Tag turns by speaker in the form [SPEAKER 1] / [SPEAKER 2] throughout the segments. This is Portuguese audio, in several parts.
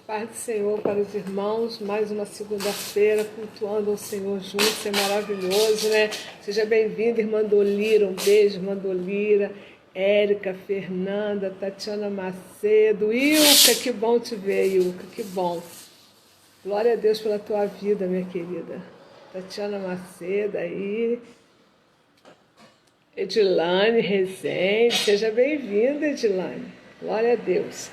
[SPEAKER 1] Paz do Senhor para os irmãos, mais uma segunda-feira, cultuando ao Senhor juntos, é maravilhoso, né? Seja bem-vinda, irmã Dolira, um beijo, irmã Dolira, Érica, Fernanda, Tatiana Macedo, Ilka, que bom te ver, Ilka, que bom. Glória a Deus pela tua vida, minha querida. Tatiana Macedo aí, Edilane Rezende, seja bem-vinda, Edilane, glória a Deus.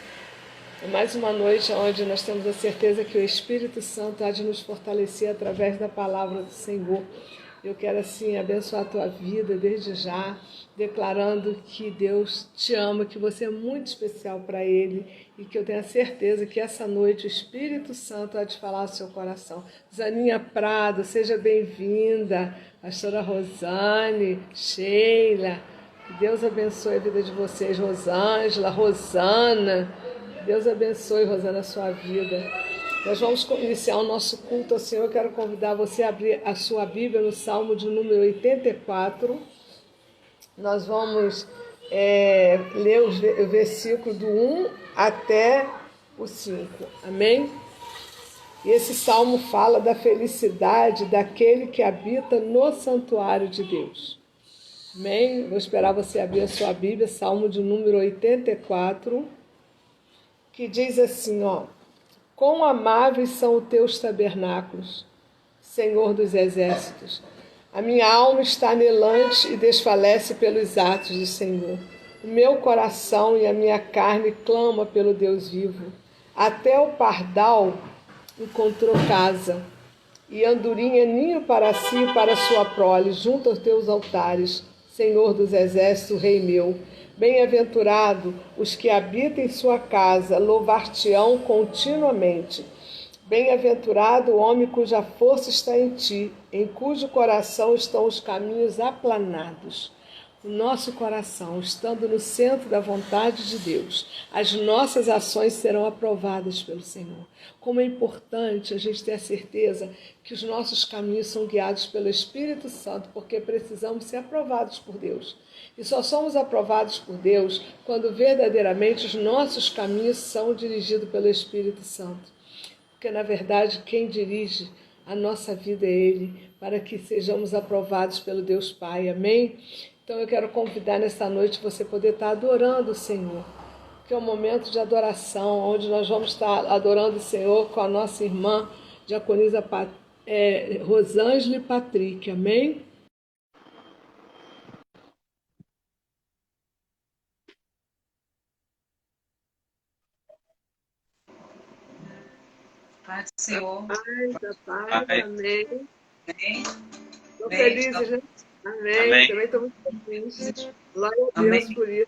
[SPEAKER 1] É mais uma noite onde nós temos a certeza que o Espírito Santo há de nos fortalecer através da palavra do Senhor. Eu quero assim abençoar a tua vida desde já, declarando que Deus te ama, que você é muito especial para Ele e que eu tenho a certeza que essa noite o Espírito Santo há de falar ao seu coração. Zaninha Prado, seja bem-vinda. Pastora Rosane, Sheila, que Deus abençoe a vida de vocês. Rosângela, Rosana, Deus abençoe, Rosana, a sua vida. Nós vamos iniciar o nosso culto ao Senhor. Eu quero convidar você a abrir a sua Bíblia no Salmo de número 84. Nós vamos ler o versículo do 1 até o 5. Amém? E esse salmo fala da felicidade daquele que habita no santuário de Deus. Amém? Vou esperar você abrir a sua Bíblia, Salmo de número 84, que diz assim, ó: quão amáveis são os teus tabernáculos, Senhor dos exércitos. A minha alma está anelante e desfalece pelos atos do Senhor. O meu coração e a minha carne clama pelo Deus vivo. Até o pardal encontrou casa, e andorinha ninho para si e para sua prole, junto aos teus altares, Senhor dos exércitos, Rei meu. Bem-aventurado os que habitam em sua casa, louvar-te-ão continuamente. Bem-aventurado o homem cuja força está em ti, em cujo coração estão os caminhos aplanados. O nosso coração, estando no centro da vontade de Deus, as nossas ações serão aprovadas pelo Senhor. Como é importante a gente ter a certeza que os nossos caminhos são guiados pelo Espírito Santo, porque precisamos ser aprovados por Deus. E só somos aprovados por Deus quando verdadeiramente os nossos caminhos são dirigidos pelo Espírito Santo. Porque, na verdade, quem dirige a nossa vida é Ele, para que sejamos aprovados pelo Deus Pai. Amém? Então eu quero convidar nesta noite você poder estar adorando o Senhor, que é um momento de adoração, onde nós vamos estar adorando o Senhor com a nossa irmã diaconisa Rosângela e Patrick. Amém?
[SPEAKER 2] Paz do Senhor.
[SPEAKER 1] Paz, amém. Estou feliz, gente. Amém. Também estou muito feliz. Glória a Deus por isso.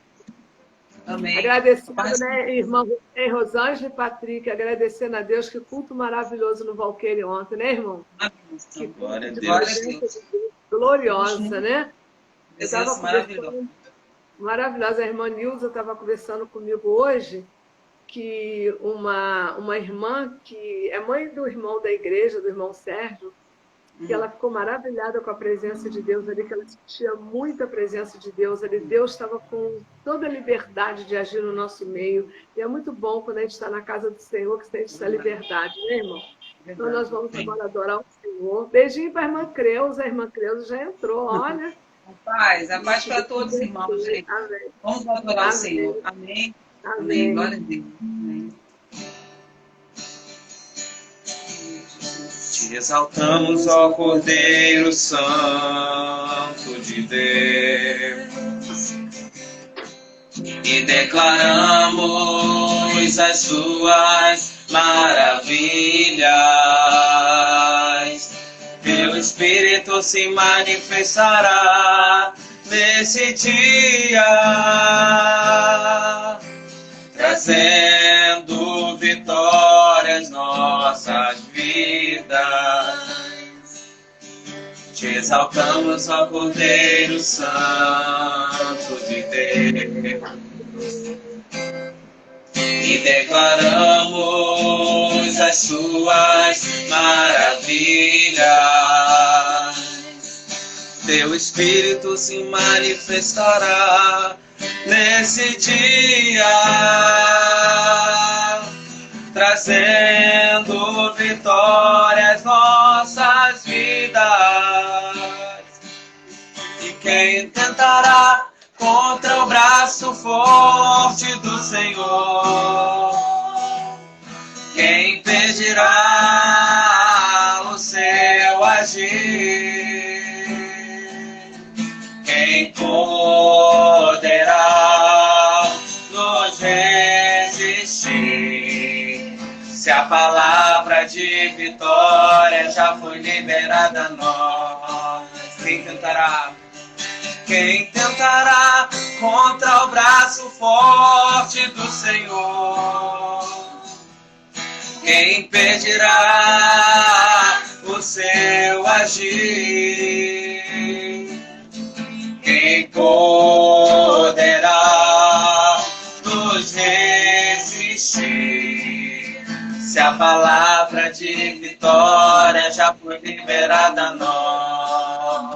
[SPEAKER 2] Amém.
[SPEAKER 1] Agradecendo, né, irmã Rosângela e Patrick, agradecendo a Deus, que culto maravilhoso no Valqueire ontem, né, irmão?
[SPEAKER 2] Que glória a Deus.
[SPEAKER 1] Gloriosa, né? Eu estava
[SPEAKER 2] conversando,
[SPEAKER 1] maravilhosa. A irmã Nilza estava conversando comigo hoje, que uma irmã que é mãe do irmão da igreja, do irmão Sérgio, que ela ficou maravilhada com a presença de Deus ali, que ela sentia muita presença de Deus ali. Deus estava com toda a liberdade de agir no nosso meio. E é muito bom quando a gente está na casa do Senhor, que sente essa liberdade, né, irmão? Então nós vamos agora adorar o Senhor. Beijinho para a irmã Creuza. A irmã Creuza já entrou, olha.
[SPEAKER 2] A paz para todos, irmãos.
[SPEAKER 1] Amém.
[SPEAKER 2] Vamos adorar o Senhor. Amém. Amém. Glória a Deus. Amém.
[SPEAKER 3] Te exaltamos, ó Cordeiro Santo de Deus, e declaramos as suas maravilhas. Teu Espírito se manifestará nesse dia, trazendo vitórias nossas vidas. Te exaltamos, ó Cordeiro Santo de Deus, e declaramos as suas maravilhas. Teu Espírito se manifestará nesse dia, trazendo o braço forte do Senhor. Quem impedirá o seu agir? Quem poderá nos resistir? Se a palavra de vitória já foi liberada a nós, quem tentará? Quem tentará contra o braço forte do Senhor? Quem impedirá o seu agir? Quem poderá nos resistir? Se a palavra de vitória já foi liberada a nós.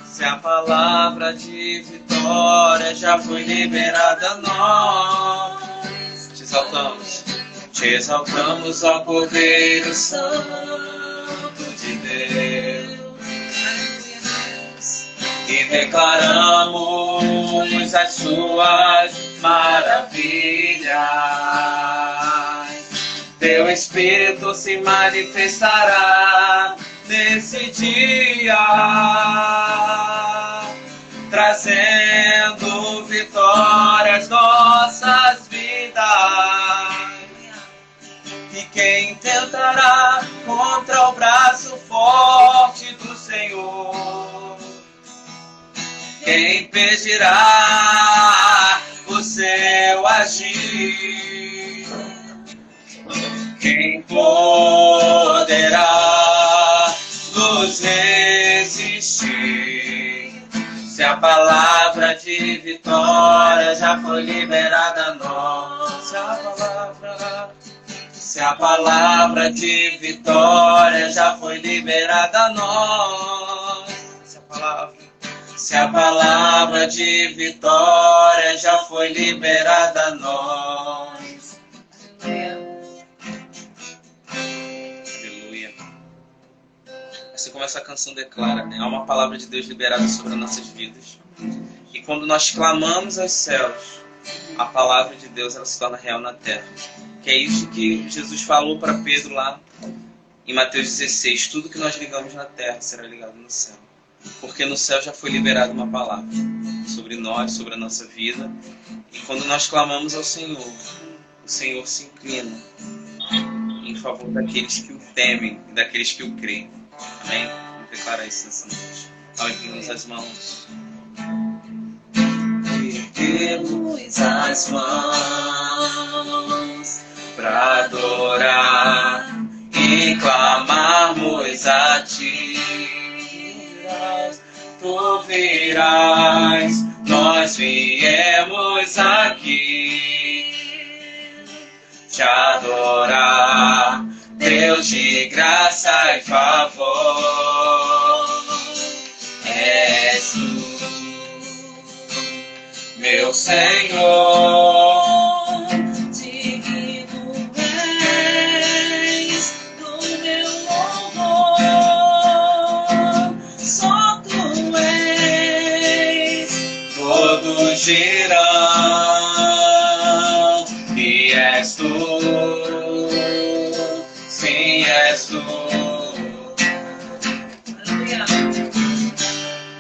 [SPEAKER 3] Se a palavra de vitória já foi liberada a nós. Te exaltamos, ó Cordeiro Santo de Deus. E declaramos as suas maravilhas. Teu Espírito se manifestará nesse dia, trazendo vitória às nossas vidas. E quem tentará contra o braço forte do Senhor? Quem impedirá o seu agir? Quem poderá nos resistir? Se a palavra de vitória já foi liberada a nós. Se a palavra de vitória já foi liberada a nós. Se a palavra de vitória já foi liberada a nós. Aleluia. Assim como essa canção declara, né? Há uma palavra de Deus liberada sobre as nossas vidas. E quando nós clamamos aos céus, a palavra de Deus ela se torna real na terra. Que é isso que Jesus falou para Pedro lá em Mateus 16. Tudo que nós ligamos na terra será ligado no céu. Porque no céu já foi liberada uma palavra sobre nós, sobre a nossa vida. E quando nós clamamos ao Senhor, o Senhor se inclina em favor daqueles que o temem e daqueles que o creem. Amém? Vamos declarar isso nessa noite. Ao erguermos as mãos. Erguemos as mãos para adorar e clamarmos a Ti. Tu virás, nós viemos aqui te adorar, Deus de graça e favor. És Tu, meu Senhor, digno és do meu louvor. Só Tu és, todos dirão que és Tu, sim, és Tu.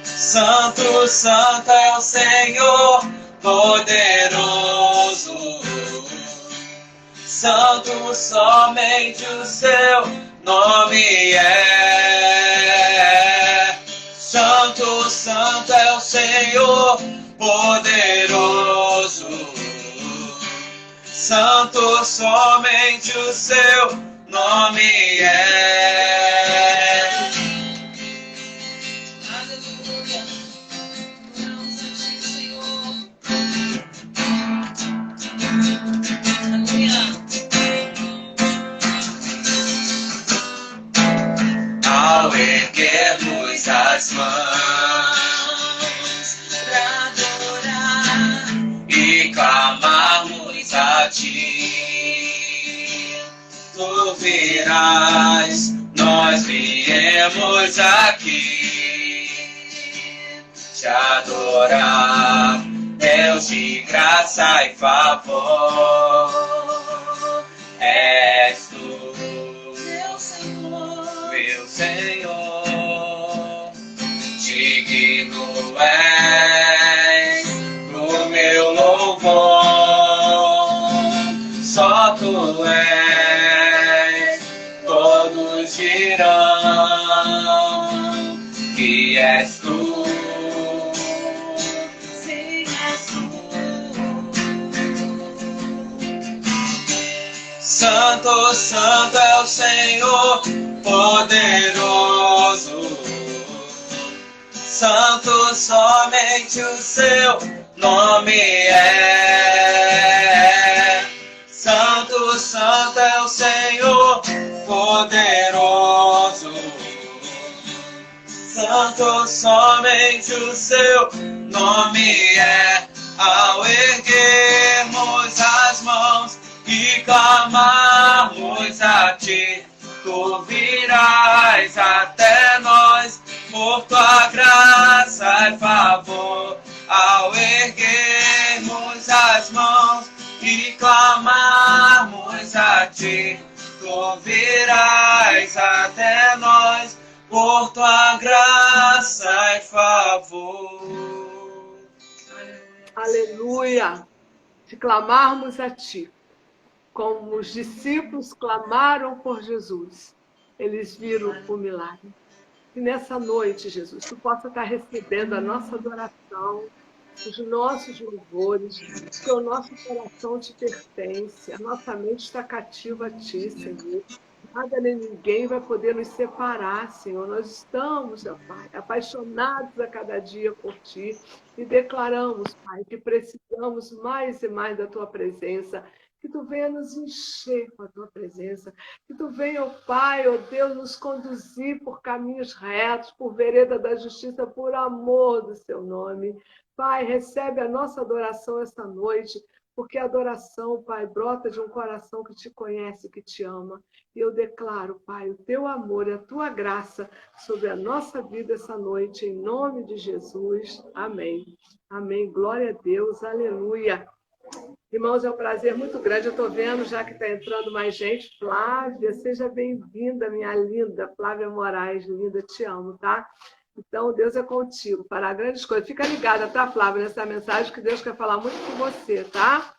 [SPEAKER 3] Santo, Santo é o Senhor poderoso. Santo, somente o Seu nome é. Santo, Santo é o Senhor poderoso. Santo, somente o Seu nome é. Ao erguermos as mãos pra adorar e clamarmos a Ti, Tu virás, nós viemos aqui te adorar, Deus de graça e favor. És tu, meu Senhor, digno és do meu louvor, só tu és, todos dirão que és tu. Sim, és tu. Santo, santo é o Senhor poderoso. Santo, somente o seu nome é. Santo, santo é o Senhor poderoso. Santo, somente o seu nome é. Ao erguermos as mãos e clamarmos a ti, tu virás até nós por tua graça e favor. Ao erguermos as mãos e clamarmos a ti, tu virás até nós por tua graça e favor.
[SPEAKER 1] Aleluia! Se clamarmos a ti, como os discípulos clamaram por Jesus, eles viram o milagre. E nessa noite, Jesus, tu possa estar recebendo a nossa adoração, os nossos louvores, que o nosso coração te pertence, a nossa mente está cativa a ti, Senhor. Nada nem ninguém vai poder nos separar, Senhor. Nós estamos, ó Pai, apaixonados a cada dia por ti e declaramos, Pai, que precisamos mais e mais da tua presença. Que tu venha nos encher com a tua presença. Que tu venha, ó Pai, ó Deus, nos conduzir por caminhos retos, por vereda da justiça, por amor do seu nome. Pai, recebe a nossa adoração esta noite, porque a adoração, Pai, brota de um coração que te conhece, que te ama. E eu declaro, Pai, o teu amor e a tua graça sobre a nossa vida essa noite, em nome de Jesus. Amém. Amém. Glória a Deus. Aleluia. Irmãos, é um prazer muito grande. Eu estou vendo já que está entrando mais gente. Flávia, seja bem-vinda, minha linda. Flávia Moraes, linda, te amo, tá? Então, Deus é contigo, fará grandes coisas. Fica ligada, tá, Flávia, nessa mensagem que Deus quer falar muito com você, tá?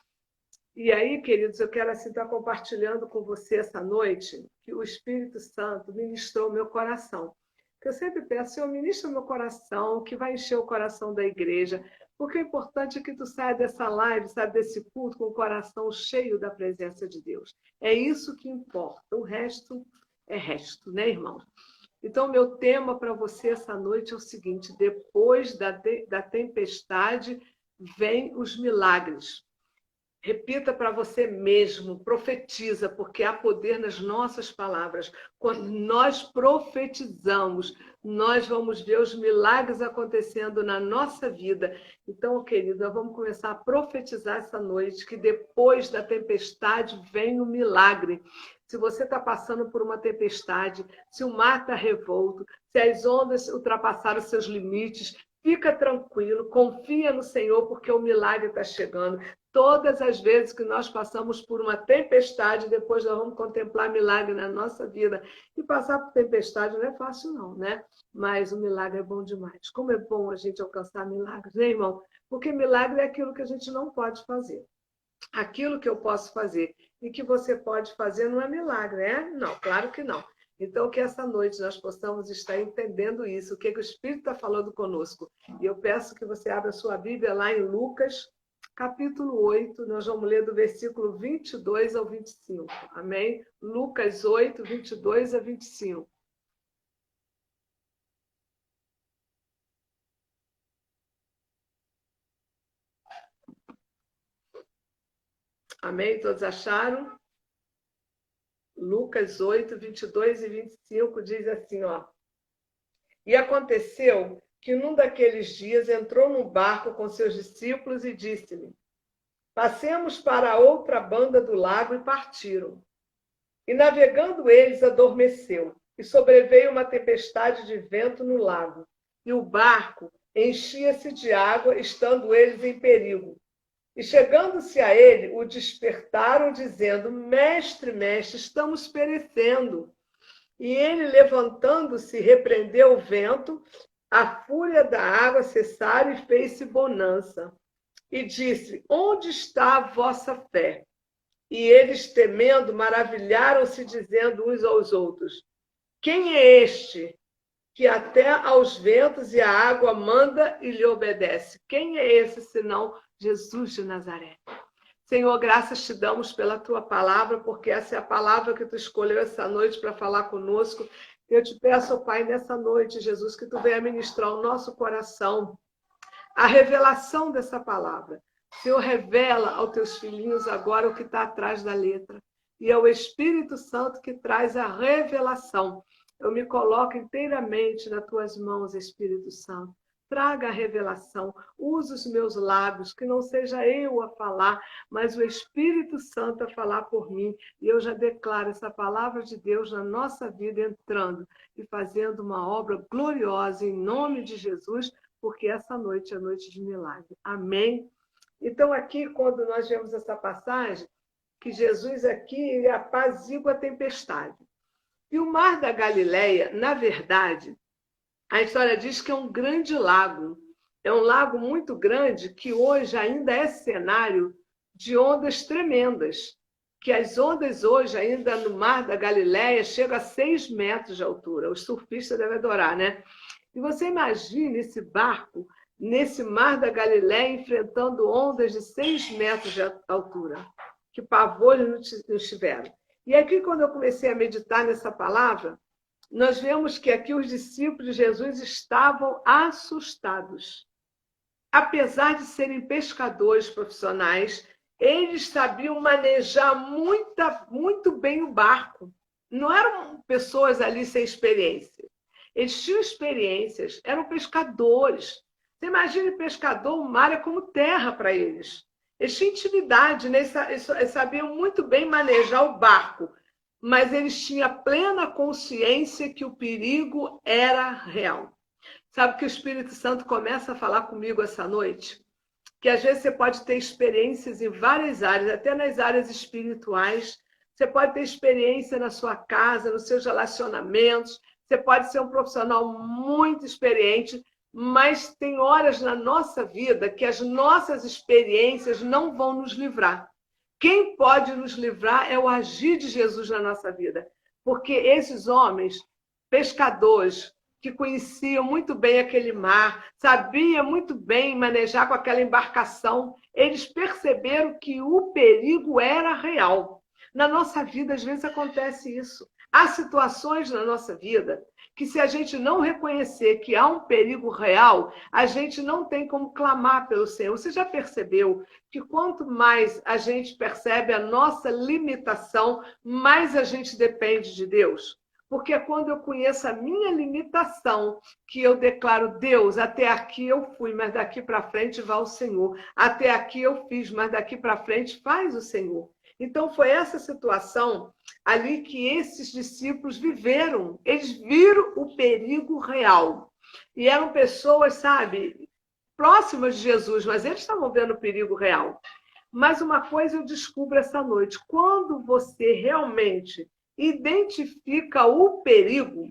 [SPEAKER 1] E aí, queridos, eu quero assim estar compartilhando com você essa noite que o Espírito Santo ministrou o meu coração. Eu sempre peço, Senhor, ministra o meu coração, que vai encher o coração da igreja, porque o importante é que tu saia dessa live, sabe, desse culto, com o coração cheio da presença de Deus. É isso que importa, o resto é resto, né, irmão? Então, meu tema para você essa noite é o seguinte: depois da tempestade, vem os milagres. Repita para você mesmo, profetiza, porque há poder nas nossas palavras. Quando nós profetizamos, nós vamos ver os milagres acontecendo na nossa vida. Então, querido, nós vamos começar a profetizar essa noite, que depois da tempestade vem o milagre. Se você está passando por uma tempestade, se o mar está revolto, se as ondas ultrapassaram os seus limites, fica tranquilo, confia no Senhor, porque o milagre está chegando. Todas as vezes que nós passamos por uma tempestade, depois nós vamos contemplar milagre na nossa vida. E passar por tempestade não é fácil não, né? Mas o milagre é bom demais. Como é bom a gente alcançar milagres, né, irmão? Porque milagre é aquilo que a gente não pode fazer. Aquilo que eu posso fazer e que você pode fazer não é milagre, né? Não, claro que não. Então, que essa noite nós possamos estar entendendo isso, o que o Espírito está falando conosco. E eu peço que você abra sua Bíblia lá em Lucas, capítulo 8, nós vamos ler do versículo 22 ao 25. Amém? Lucas 8, 22 a 25. Amém? Todos acharam? Lucas 8, 22 e 25 diz assim, ó. E aconteceu que num daqueles dias entrou num barco com seus discípulos e disse-lhe: passemos para a outra banda do lago, e partiram. E navegando eles, adormeceu, e sobreveio uma tempestade de vento no lago, e o barco enchia-se de água, estando eles em perigo. E chegando-se a ele, o despertaram, dizendo: Mestre, mestre, estamos perecendo. E ele, levantando-se, repreendeu o vento, a fúria da água cessaram e fez-se bonança. E disse: Onde está a vossa fé? E eles, temendo, maravilharam-se, dizendo uns aos outros: Quem é este que até aos ventos e à água manda e lhe obedece? Quem é esse, senão Jesus de Nazaré? Senhor, graças te damos pela tua palavra, porque essa é a palavra que tu escolheu essa noite para falar conosco. Eu te peço, Pai, nessa noite, Jesus, que tu venha ministrar o nosso coração a revelação dessa palavra. Senhor, revela aos teus filhinhos agora o que está atrás da letra. E é o Espírito Santo que traz a revelação. Eu me coloco inteiramente nas tuas mãos, Espírito Santo. Traga a revelação, use os meus lábios, que não seja eu a falar, mas o Espírito Santo a falar por mim. E eu já declaro essa palavra de Deus na nossa vida, entrando e fazendo uma obra gloriosa em nome de Jesus, porque essa noite é noite de milagre. Amém? Então, aqui, quando nós vemos essa passagem, que Jesus aqui ele apazigua a tempestade. E o Mar da Galileia, na verdade, a história diz que é um grande lago. É um lago muito grande que hoje ainda é cenário de ondas tremendas. Que as ondas hoje, ainda no Mar da Galileia, chegam a 6 metros de altura. Os surfistas devem adorar, né? E você imagina esse barco nesse Mar da Galileia enfrentando ondas de 6 metros de altura. Que pavor eles não tiveram. E aqui, quando eu comecei a meditar nessa palavra, nós vemos que aqui os discípulos de Jesus estavam assustados. Apesar de serem pescadores profissionais, eles sabiam manejar muito bem o barco. Não eram pessoas ali sem experiência. Eles tinham experiências, eram pescadores. Você imagina pescador, o mar é como terra para eles. Eles tinham intimidade, né? Eles sabiam muito bem manejar o barco, mas eles tinham plena consciência que o perigo era real. Sabe que o Espírito Santo começa a falar comigo essa noite? Que às vezes você pode ter experiências em várias áreas, até nas áreas espirituais. Você pode ter experiência na sua casa, nos seus relacionamentos. Você pode ser um profissional muito experiente, mas tem horas na nossa vida que as nossas experiências não vão nos livrar. Quem pode nos livrar é o agir de Jesus na nossa vida. Porque esses homens, pescadores, que conheciam muito bem aquele mar, sabiam muito bem manejar com aquela embarcação, eles perceberam que o perigo era real. Na nossa vida, às vezes, acontece isso. Há situações na nossa vida que, se a gente não reconhecer que há um perigo real, a gente não tem como clamar pelo Senhor. Você já percebeu que quanto mais a gente percebe a nossa limitação, mais a gente depende de Deus? Porque é quando eu conheço a minha limitação que eu declaro: Deus, até aqui eu fui, mas daqui para frente vai o Senhor. Até aqui eu fiz, mas daqui para frente faz o Senhor. Então, foi essa situação ali que esses discípulos viveram. Eles viram o perigo real. E eram pessoas, sabe, próximas de Jesus, mas eles estavam vendo o perigo real. Mas uma coisa eu descubro essa noite: quando você realmente identifica o perigo,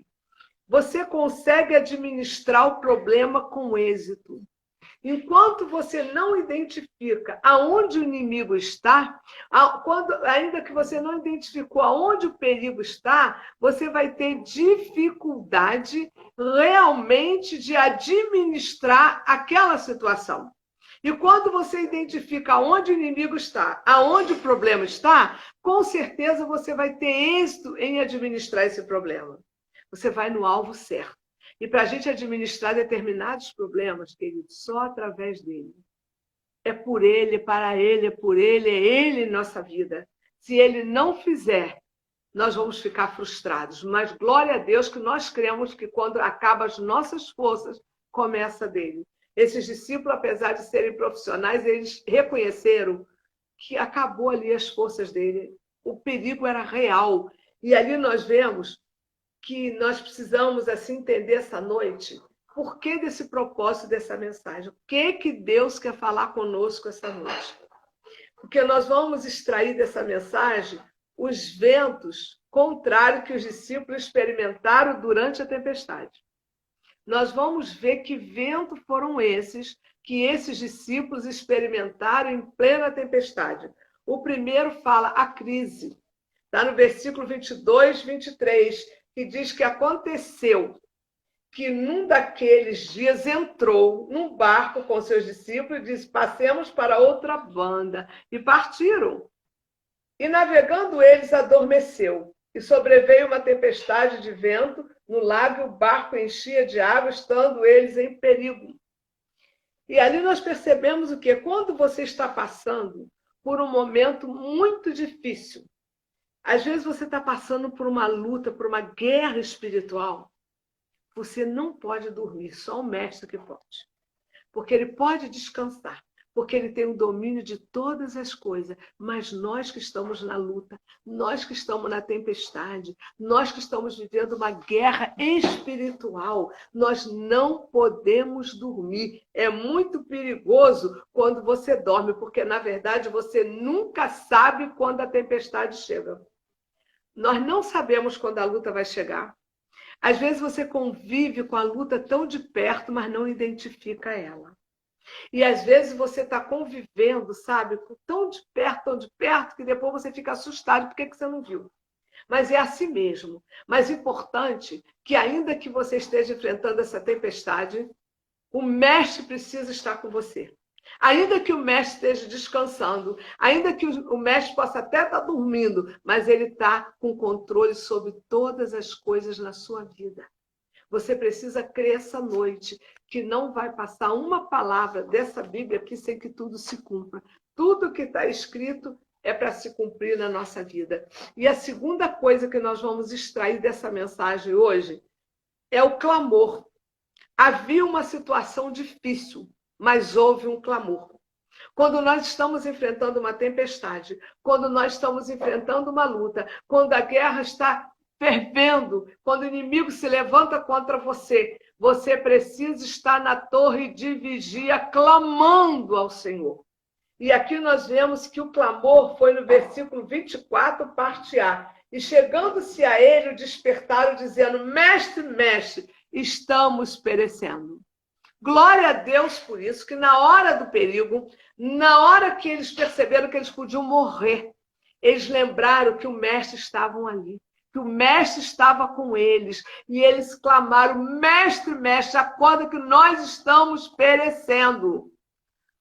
[SPEAKER 1] você consegue administrar o problema com êxito. Enquanto você não identifica aonde o inimigo está, ainda que você não identificou aonde o perigo está, você vai ter dificuldade realmente de administrar aquela situação. E quando você identifica aonde o inimigo está, aonde o problema está, com certeza você vai ter êxito em administrar esse problema. Você vai no alvo certo. E para a gente administrar determinados problemas, querido, só através dele. É por ele, para ele, é por ele, é ele em nossa vida. Se ele não fizer, nós vamos ficar frustrados. Mas glória a Deus que nós cremos que quando acabam as nossas forças, começa dele. Esses discípulos, apesar de serem profissionais, eles reconheceram que acabou ali as forças dele. O perigo era real. E ali nós vemos que nós precisamos assim entender essa noite porquê desse propósito dessa mensagem. O que Deus quer falar conosco essa noite? Porque nós vamos extrair dessa mensagem os ventos contrários que os discípulos experimentaram durante a tempestade. Nós vamos ver que ventos foram esses que esses discípulos experimentaram em plena tempestade. O primeiro fala a crise. Está no versículo 22, 23, que diz que aconteceu que num daqueles dias entrou num barco com seus discípulos e disse: passemos para outra banda. E partiram. E navegando eles, adormeceu. E sobreveio uma tempestade de vento no lago e o barco enchia de água, estando eles em perigo. E ali nós percebemos o quê? Quando você está passando por um momento muito difícil, às vezes você está passando por uma luta, por uma guerra espiritual, você não pode dormir, só o mestre que pode. Porque ele pode descansar, porque ele tem o domínio de todas as coisas. Mas nós que estamos na luta, nós que estamos na tempestade, nós que estamos vivendo uma guerra espiritual, nós não podemos dormir. É muito perigoso quando você dorme, porque, na verdade, você nunca sabe quando a tempestade chega. Nós não sabemos quando a luta vai chegar. Às vezes você convive com a luta tão de perto, mas não identifica ela. E às vezes você está convivendo, sabe, tão de perto, que depois você fica assustado. Por que você não viu? Mas é assim mesmo. Mas é importante que, ainda que você esteja enfrentando essa tempestade, o mestre precisa estar com você. Ainda que o mestre esteja descansando, ainda que o mestre possa até estar dormindo, mas ele está com controle sobre todas as coisas na sua vida. Você precisa crer essa noite que não vai passar uma palavra dessa Bíblia aqui sem que tudo se cumpra. Tudo que está escrito é para se cumprir na nossa vida. E a segunda coisa que nós vamos extrair dessa mensagem hoje é o clamor. Havia uma situação difícil, mas houve um clamor. Quando nós estamos enfrentando uma tempestade, quando nós estamos enfrentando uma luta, quando a guerra está fervendo, quando o inimigo se levanta contra você, você precisa estar na torre de vigia clamando ao Senhor. E aqui nós vemos que o clamor foi no versículo 24, parte A. E chegando-se a ele, o despertaram, dizendo: mestre, mestre, estamos perecendo. Glória a Deus por isso, que na hora do perigo, na hora que eles perceberam que eles podiam morrer, eles lembraram que o mestre estava ali, que o mestre estava com eles, e eles clamaram: mestre, mestre, acorda que nós estamos perecendo.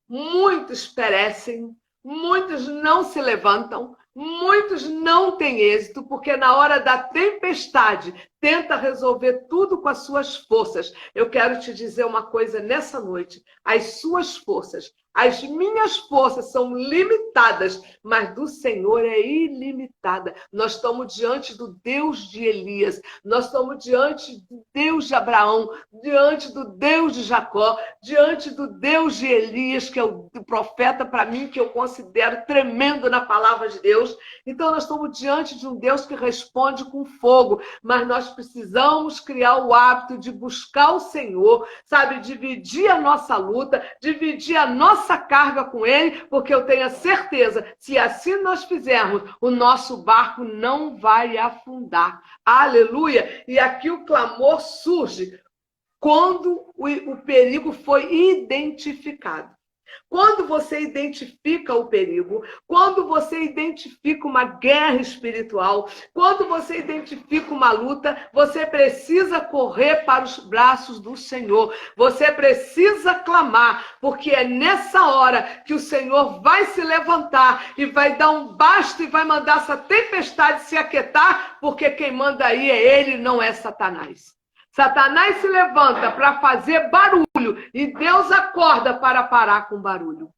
[SPEAKER 1] Muitos perecem, muitos não se levantam, muitos não têm êxito, porque na hora da tempestade tenta resolver tudo com as suas forças. Eu quero te dizer uma coisa nessa noite: as suas forças, as minhas forças são limitadas, mas do Senhor é ilimitada. Nós estamos diante do Deus de Elias, nós estamos diante do Deus de Abraão, diante do Deus de Jacó, diante do Deus de Elias, que é o profeta para mim, que eu considero tremendo na palavra de Deus. Então nós estamos diante de um Deus que responde com fogo, mas nós precisamos criar o hábito de buscar o Senhor, sabe, dividir a nossa luta, dividir a nossa carga com Ele, porque eu tenho a certeza, se assim nós fizermos, o nosso barco não vai afundar. Aleluia! E aqui o clamor surge quando o perigo foi identificado. Quando você identifica o perigo, quando você identifica uma guerra espiritual, quando você identifica uma luta, você precisa correr para os braços do Senhor. Você precisa clamar, porque é nessa hora que o Senhor vai se levantar e vai dar um basta e vai mandar essa tempestade se aquietar, porque quem manda aí é Ele, não é Satanás. Satanás se levanta para fazer barulho e Deus acorda para parar com barulho.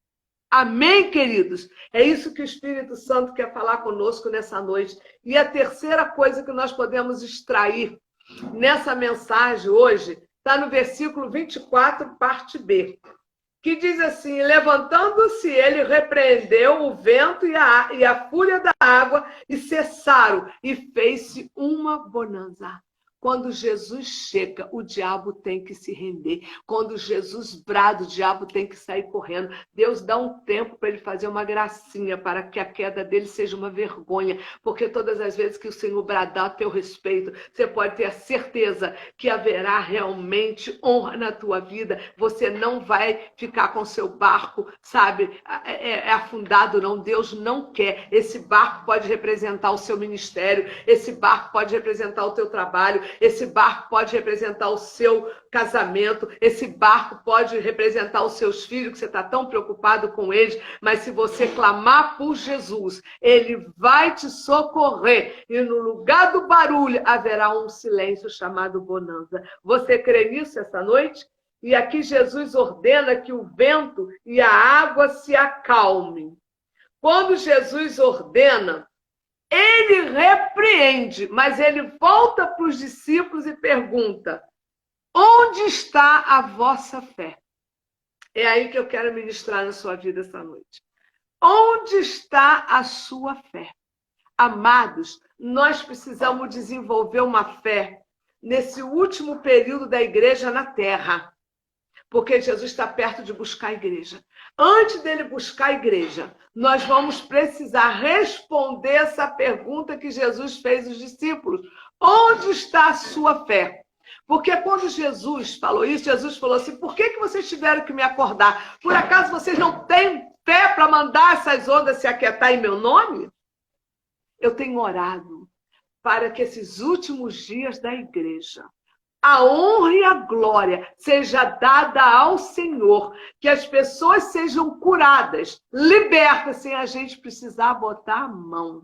[SPEAKER 1] Amém, queridos? É isso que o Espírito Santo quer falar conosco nessa noite. E a terceira coisa que nós podemos extrair nessa mensagem hoje está no versículo 24, parte B, que diz assim: levantando-se ele, repreendeu o vento e a fúria da água e cessaram, e fez-se uma bonança. Quando Jesus chega, o diabo tem que se render. Quando Jesus brada, o diabo tem que sair correndo. Deus dá um tempo para ele fazer uma gracinha, para que a queda dele seja uma vergonha. Porque todas as vezes que o Senhor bradar a teu respeito, você pode ter a certeza que haverá realmente honra na tua vida. Você não vai ficar com seu barco, sabe, afundado, não. Deus não quer. Esse barco pode representar o seu ministério, esse barco pode representar o teu trabalho, esse barco pode representar o seu casamento, esse barco pode representar os seus filhos, que você está tão preocupado com eles, mas se você clamar por Jesus, ele vai te socorrer, e no lugar do barulho haverá um silêncio chamado bonança. Você crê nisso essa noite? E aqui Jesus ordena que o vento e a água se acalmem. Quando Jesus ordena, ele repreende, mas ele volta para os discípulos e pergunta: onde está a vossa fé? É aí que eu quero ministrar na sua vida essa noite. Onde está a sua fé? Amados, nós precisamos desenvolver uma fé nesse último período da igreja na terra. Porque Jesus está perto de buscar a igreja. Antes dele buscar a igreja, nós vamos precisar responder essa pergunta que Jesus fez aos discípulos. Onde está a sua fé? Porque quando Jesus falou isso, Jesus falou assim: por que vocês tiveram que me acordar? Por acaso vocês não têm fé para mandar essas ondas se aquietar em meu nome? Eu tenho orado para que esses últimos dias da igreja, a honra e a glória seja dada ao Senhor, que as pessoas sejam curadas, libertas, sem a gente precisar botar a mão.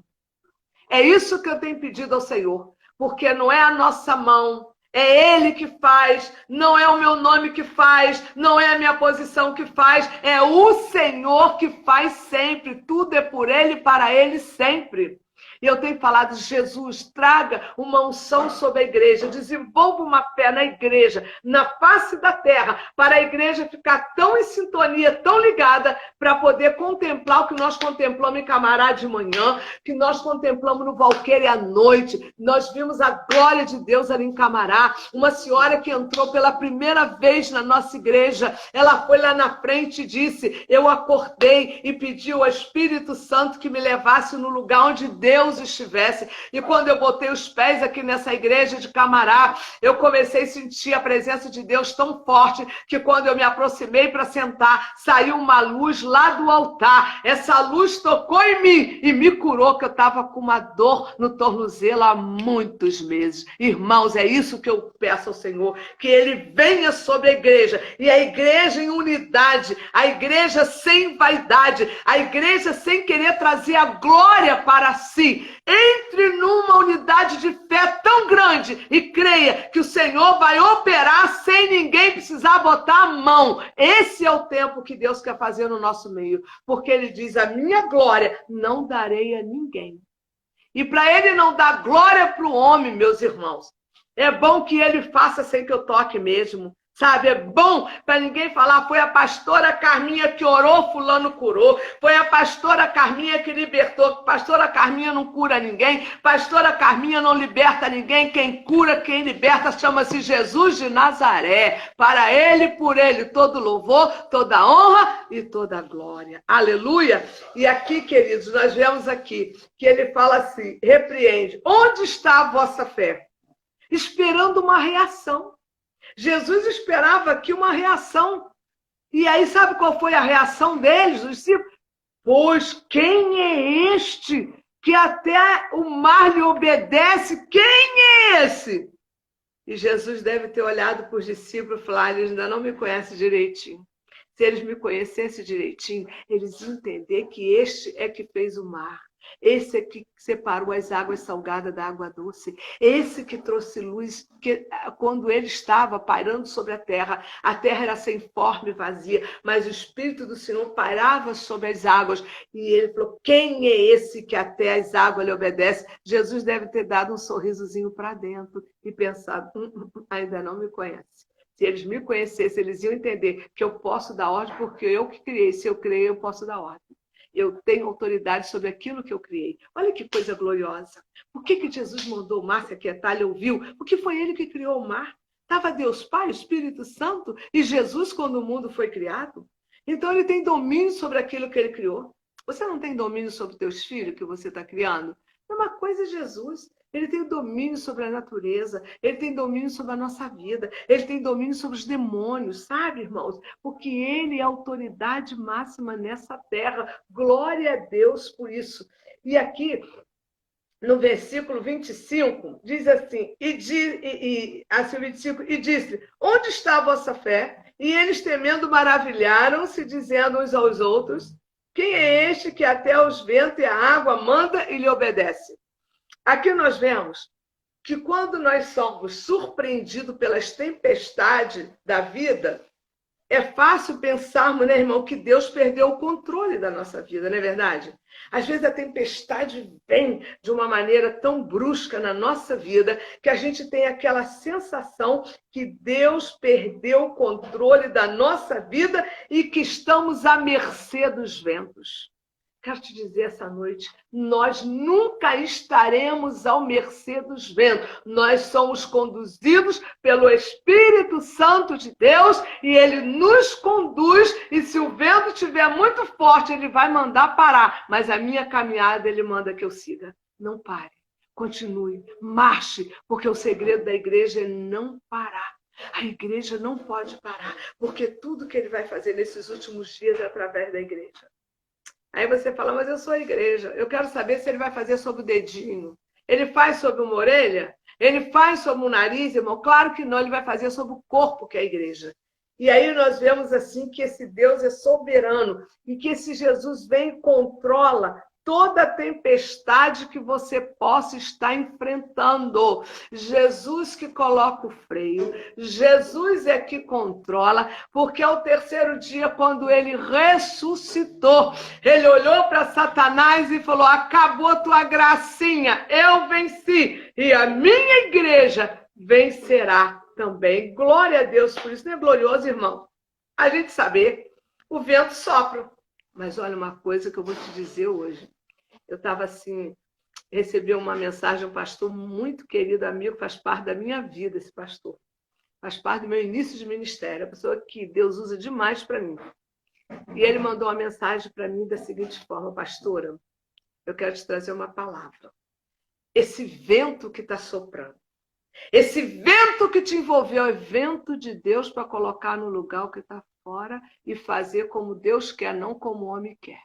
[SPEAKER 1] É isso que eu tenho pedido ao Senhor, porque não é a nossa mão, é Ele que faz, não é o meu nome que faz, não é a minha posição que faz, é o Senhor que faz sempre, tudo é por Ele e para Ele sempre. E eu tenho falado: Jesus, traga uma unção sobre a igreja, desenvolva uma fé na igreja, na face da terra, para a igreja ficar tão em sintonia, tão ligada, para poder contemplar o que nós contemplamos em Camará de manhã, que nós contemplamos no Valqueire à noite. Nós vimos a glória de Deus ali em Camará, uma senhora que entrou pela primeira vez na nossa igreja, ela foi lá na frente e disse: eu acordei e pedi ao Espírito Santo que me levasse no lugar onde Deus estivesse. E quando eu botei os pés aqui nessa igreja de Camará, eu comecei a sentir a presença de Deus tão forte que quando eu me aproximei para sentar, saiu uma luz lá do altar. Essa luz tocou em mim e me curou, que eu estava com uma dor no tornozelo há muitos meses. Irmãos, é isso que eu peço ao Senhor, que Ele venha sobre a igreja, e a igreja em unidade, a igreja sem vaidade, a igreja sem querer trazer a glória para si. Entre numa unidade de fé tão grande e creia que o Senhor vai operar sem ninguém precisar botar a mão. Esse é o tempo que Deus quer fazer no nosso meio, porque Ele diz: a minha glória não darei a ninguém. E para Ele não dar glória para o homem, meus irmãos, é bom que Ele faça sem que eu toque mesmo. Sabe, é bom para ninguém falar: foi a pastora Carminha que orou, fulano curou. Foi a pastora Carminha que libertou. Pastora Carminha não cura ninguém. Pastora Carminha não liberta ninguém. Quem cura, quem liberta, chama-se Jesus de Nazaré. Para Ele, por Ele, todo louvor, toda honra e toda glória. Aleluia! E aqui, queridos, nós vemos aqui que Ele fala assim, repreende: onde está a vossa fé? Esperando uma reação. Jesus esperava aqui uma reação. E aí, sabe qual foi a reação deles, dos discípulos? Pois quem é este que até o mar lhe obedece? Quem é esse? E Jesus deve ter olhado para os discípulos e falado: eles ainda não me conhecem direitinho. Se eles me conhecessem direitinho, eles iam entender que este é que fez o mar. Esse é que separou as águas salgadas da água doce. Esse que trouxe luz, que quando ele estava pairando sobre a terra era sem forma e vazia, mas o Espírito do Senhor pairava sobre as águas. E ele falou: quem é esse que até as águas lhe obedece? Jesus deve ter dado um sorrisozinho para dentro e pensado: ainda não me conhece. Se eles me conhecessem, eles iam entender que eu posso dar ordem, porque eu que criei. Se eu criei, eu posso dar ordem. eu tenho autoridade sobre aquilo que eu criei. Olha que coisa gloriosa. Por que Jesus mandou o mar se aquietar? Ele ouviu? Porque foi ele que criou o mar. Estava Deus Pai, o Espírito Santo e Jesus quando o mundo foi criado. Então ele tem domínio sobre aquilo que ele criou. Você não tem domínio sobre os teus filhos que você está criando? É uma coisa Jesus. Ele tem domínio sobre a natureza, ele tem domínio sobre a nossa vida, ele tem domínio sobre os demônios, sabe, irmãos? Porque ele é a autoridade máxima nessa terra. Glória a Deus por isso. E aqui, no versículo 25, diz assim, assim 25, e disse, onde está a vossa fé? E eles, temendo, maravilharam-se, dizendo uns aos outros, quem é este que até os ventos e a água manda e lhe obedece? Aqui nós vemos que quando nós somos surpreendidos pelas tempestades da vida, é fácil pensarmos, né, irmão, que Deus perdeu o controle da nossa vida, não é verdade? Às vezes a tempestade vem de uma maneira tão brusca na nossa vida que a gente tem aquela sensação que Deus perdeu o controle da nossa vida e que estamos à mercê dos ventos. Quero te dizer essa noite, nós nunca estaremos à mercê dos ventos. Nós somos conduzidos pelo Espírito Santo de Deus e ele nos conduz. E se o vento estiver muito forte, ele vai mandar parar. Mas a minha caminhada, ele manda que eu siga. Não pare, continue, marche, porque o segredo da igreja é não parar. A igreja não pode parar, porque tudo que ele vai fazer nesses últimos dias é através da igreja. Aí você fala, mas eu sou a igreja. Eu quero saber se ele vai fazer sobre o dedinho. Ele faz sobre uma orelha? Ele faz sobre o nariz, irmão? Claro que não, ele vai fazer sobre o corpo, que é a igreja. E aí nós vemos assim que esse Deus é soberano e que esse Jesus vem e controla toda a tempestade que você possa estar enfrentando. Jesus que coloca o freio, Jesus é que controla, porque ao terceiro dia, quando ele ressuscitou, ele olhou para Satanás e falou, acabou tua gracinha, eu venci, e a minha igreja vencerá também. Glória a Deus por isso. Não é glorioso, irmão? A gente saber, o vento sopra. Mas olha uma coisa que eu vou te dizer hoje. Eu estava assim, recebi uma mensagem de um pastor muito querido, amigo, faz parte da minha vida esse pastor. Faz parte do meu início de ministério, a pessoa que Deus usa demais para mim. E ele mandou uma mensagem para mim da seguinte forma, pastora, eu quero te trazer uma palavra. Esse vento que está soprando, esse vento que te envolveu é vento de Deus para colocar no lugar o que está fora e fazer como Deus quer, não como o homem quer.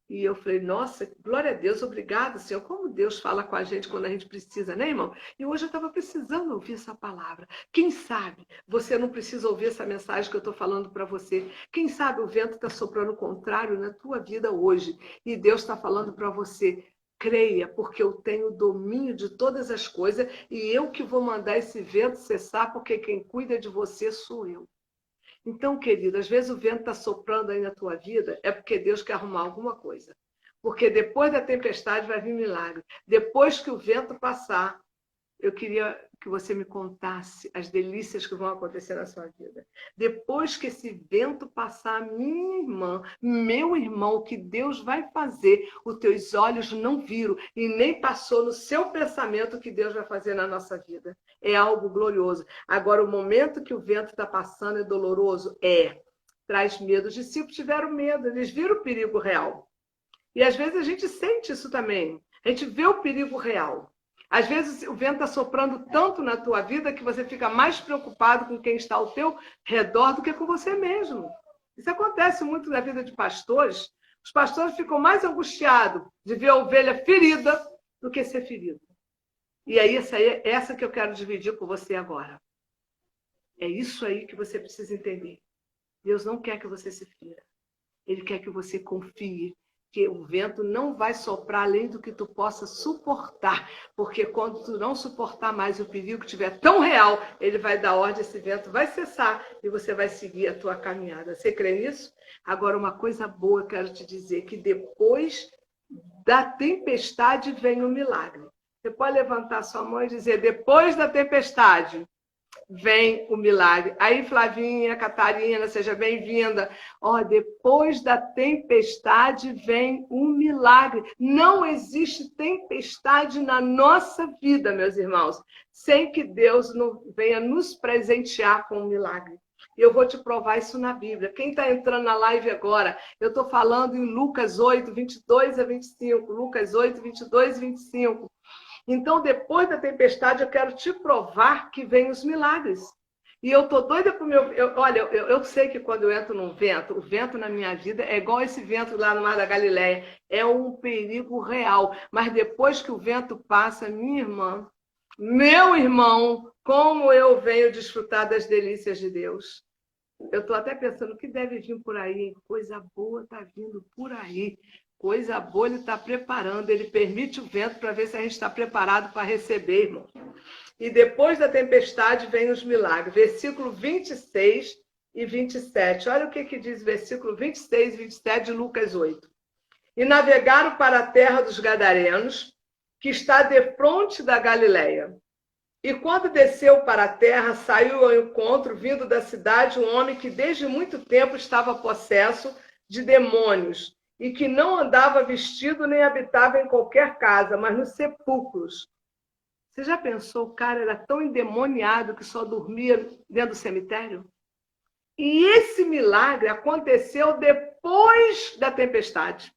[SPEAKER 1] E eu falei, nossa, glória a Deus, obrigada, Senhor. Como Deus fala com a gente quando a gente precisa, né, irmão? E hoje eu estava precisando ouvir essa palavra. Quem sabe você não precisa ouvir essa mensagem que eu estou falando para você. Quem sabe o vento está soprando o contrário na tua vida hoje. E Deus está falando para você, creia, porque eu tenho domínio de todas as coisas e eu que vou mandar esse vento cessar, porque quem cuida de você sou eu. Então, querido, às vezes o vento está soprando aí na tua vida, é porque Deus quer arrumar alguma coisa. Porque depois da tempestade vai vir milagre. Depois que o vento passar, eu queria que você me contasse as delícias que vão acontecer na sua vida. Depois que esse vento passar, minha irmã, meu irmão, o que Deus vai fazer, os teus olhos não viram e nem passou no seu pensamento o que Deus vai fazer na nossa vida. É algo glorioso. Agora, o momento que o vento está passando é doloroso? É. Traz medo. Os discípulos tiveram medo, eles viram o perigo real. E às vezes a gente sente isso também. A gente vê o perigo real. Às vezes o vento está soprando tanto na tua vida que você fica mais preocupado com quem está ao teu redor do que com você mesmo. Isso acontece muito na vida de pastores. Os pastores ficam mais angustiados de ver a ovelha ferida do que ser ferido. E aí, essa que eu quero dividir com você agora. É isso aí que você precisa entender. Deus não quer que você se fira. Ele quer que você confie que o vento não vai soprar além do que tu possa suportar. Porque quando tu não suportar mais o perigo estiver tão real, ele vai dar ordem, esse vento vai cessar e você vai seguir a tua caminhada. Você crê nisso? Agora, uma coisa boa eu quero te dizer, que depois da tempestade vem o milagre. Você pode levantar sua mão e dizer, depois da tempestade vem o milagre. Aí, Flavinha, Catarina, seja bem-vinda. Depois da tempestade vem o milagre. Não existe tempestade na nossa vida, meus irmãos, sem que Deus não venha nos presentear com um milagre. E eu vou te provar isso na Bíblia. Quem está entrando na live agora, eu estou falando em Lucas 8, 22 a 25. Lucas 8, 22 e 25. Então, depois da tempestade, eu quero te provar que vem os milagres. E eu tô doida pro meu... Eu sei que quando eu entro num vento, o vento na minha vida é igual esse vento lá no Mar da Galileia. É um perigo real. Mas depois que o vento passa, minha irmã, meu irmão, como eu venho desfrutar das delícias de Deus. Eu estou até pensando o que deve vir por aí. Coisa boa está vindo por aí. Coisa boa ele está preparando. Ele permite o vento para ver se a gente está preparado para receber, irmão. E depois da tempestade vem os milagres. Versículo 26 e 27. Olha o que diz versículo 26 e 27 de Lucas 8. E navegaram para a terra dos Gadarenos, que está defronte da Galileia. E quando desceu para a terra, saiu ao encontro, vindo da cidade, um homem que desde muito tempo estava possesso de demônios, e que não andava vestido nem habitava em qualquer casa, mas nos sepulcros. Você já pensou, o cara era tão endemoniado que só dormia dentro do cemitério? E esse milagre aconteceu depois da tempestade.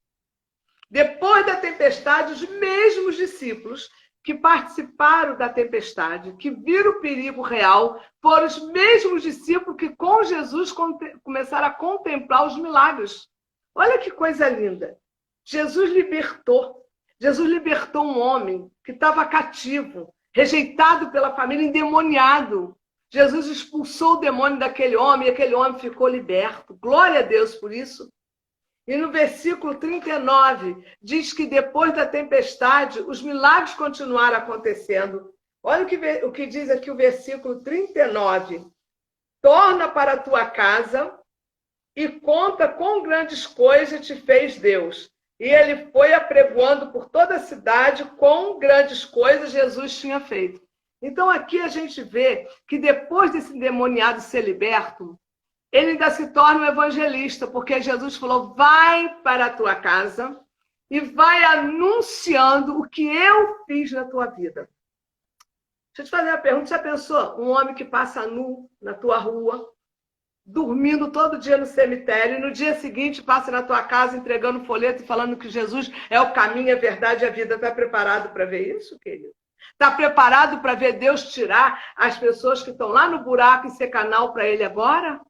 [SPEAKER 1] Depois da tempestade, os mesmos discípulos que participaram da tempestade, que viram o perigo real, foram os mesmos discípulos que com Jesus começaram a contemplar os milagres. Olha que coisa linda. Jesus libertou um homem que estava cativo, rejeitado pela família, endemoniado. Jesus expulsou o demônio daquele homem e aquele homem ficou liberto. Glória a Deus por isso. E no versículo 39, diz que depois da tempestade, os milagres continuaram acontecendo. Olha o que diz aqui o versículo 39. Torna para a tua casa e conta quão grandes coisas te fez Deus. E ele foi apregoando por toda a cidade quão grandes coisas Jesus tinha feito. Então aqui a gente vê que depois desse endemoniado ser liberto, ele ainda se torna um evangelista, porque Jesus falou, vai para a tua casa e vai anunciando o que eu fiz na tua vida. Deixa eu te fazer uma pergunta, já pensou? Um homem que passa nu na tua rua, dormindo todo dia no cemitério, e no dia seguinte passa na tua casa entregando folheto e falando que Jesus é o caminho, a verdade e a vida. Está preparado para ver isso, querido? Está preparado para ver Deus tirar as pessoas que estão lá no buraco e ser canal para ele agora?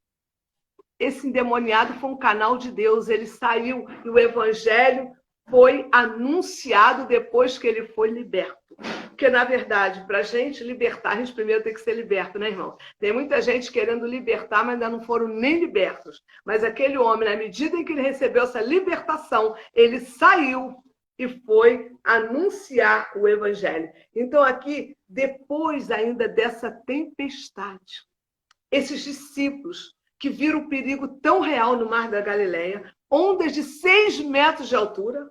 [SPEAKER 1] Esse endemoniado foi um canal de Deus, ele saiu e o evangelho foi anunciado depois que ele foi liberto. Porque, na verdade, para a gente libertar, a gente primeiro tem que ser liberto, né, irmão? Tem muita gente querendo libertar, mas ainda não foram nem libertos. Mas aquele homem, na medida em que ele recebeu essa libertação, ele saiu e foi anunciar o evangelho. Então, aqui, depois ainda dessa tempestade, esses discípulos que viram o perigo tão real no Mar da Galileia, ondas de 6 metros de altura.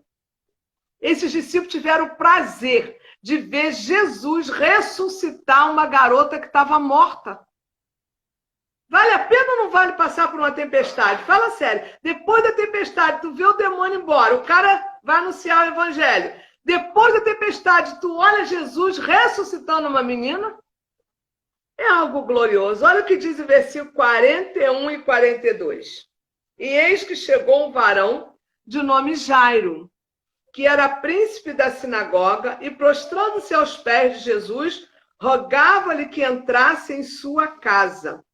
[SPEAKER 1] Esses discípulos tiveram o prazer de ver Jesus ressuscitar uma garota que estava morta. Vale a pena ou não vale passar por uma tempestade? Fala sério. Depois da tempestade, tu vê o demônio embora, o cara vai anunciar o evangelho. Depois da tempestade, tu olha Jesus ressuscitando uma menina. É algo glorioso. Olha o que diz o versículo 41 e 42. E eis que chegou um varão de nome Jairo, que era príncipe da sinagoga, e prostrando-se aos pés de Jesus, rogava-lhe que entrasse em sua casa.